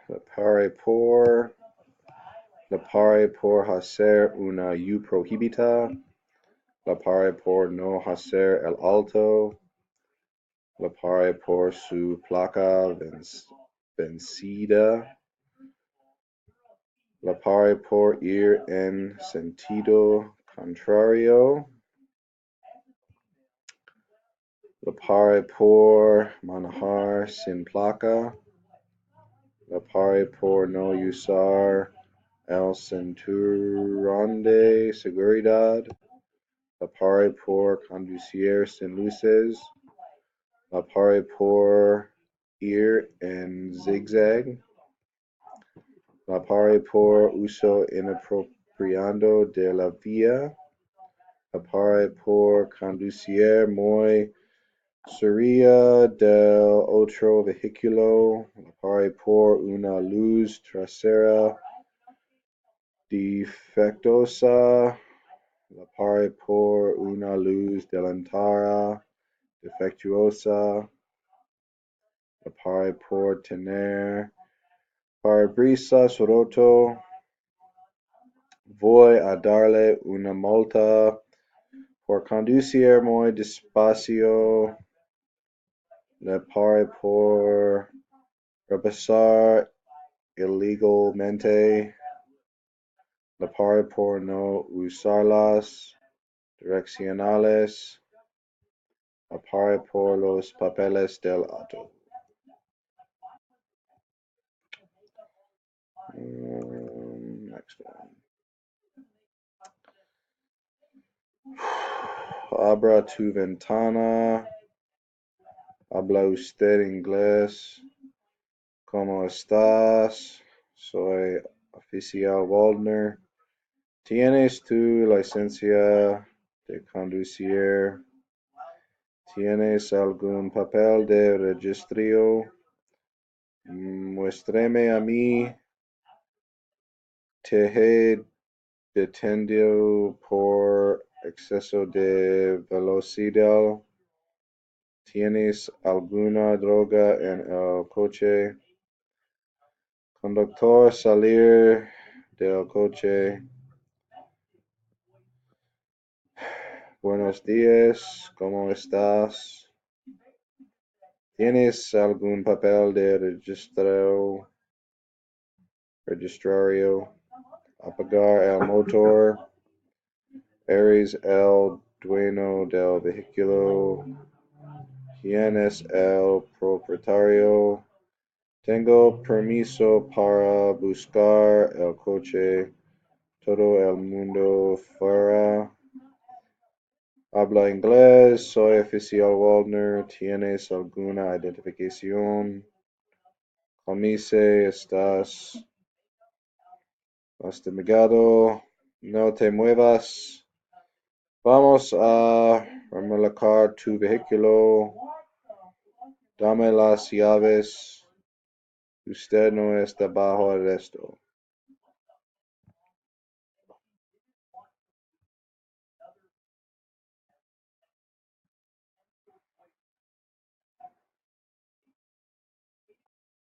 Le pare por hacer una U prohibita. Le pare por no hacer el alto. Le pare por su placa vencida. Le pare por ir en sentido contrario. Le pare por manejar sin placa. Le pare por no usar el cinturón de seguridad. Le pare por conducir sin luces. Le pare por ir en zigzag. Le pare por uso inapropiado de la vía. Le pare por conducir muy cerca del otro vehículo. Le pare por una luz trasera defectuosa. Le pare por una luz delantera defectuosa. Le pare por tener parabrisas roto. Voy a darle una multa por conducir muy despacio. Le pare por rebasar ilegalmente. Le pare por no usar las direccionales. Le pare por los papeles del auto. Next one. Abra tu ventana. Habla usted inglés. ¿Cómo estás? Soy oficial Waldner. ¿Tienes tu licencia de conducir? ¿Tienes algún papel de registro? Muéstrame a mí. Te he detenido por exceso de velocidad. ¿Tienes alguna droga en el coche? Conductor, salir del coche. Buenos días, ¿cómo estás? ¿Tienes algún papel de registrario? Apagar el motor. ¿Eres el dueño del vehículo? ¿Quién es el propietario? Tengo permiso para buscar el coche. Todo el mundo fuera. Habla inglés. Soy oficial Waldner. ¿Tienes alguna identificación? Comise, estás lastimado. No te muevas. Vamos a remolcar tu vehículo. Dame las llaves. Usted no está bajo arresto.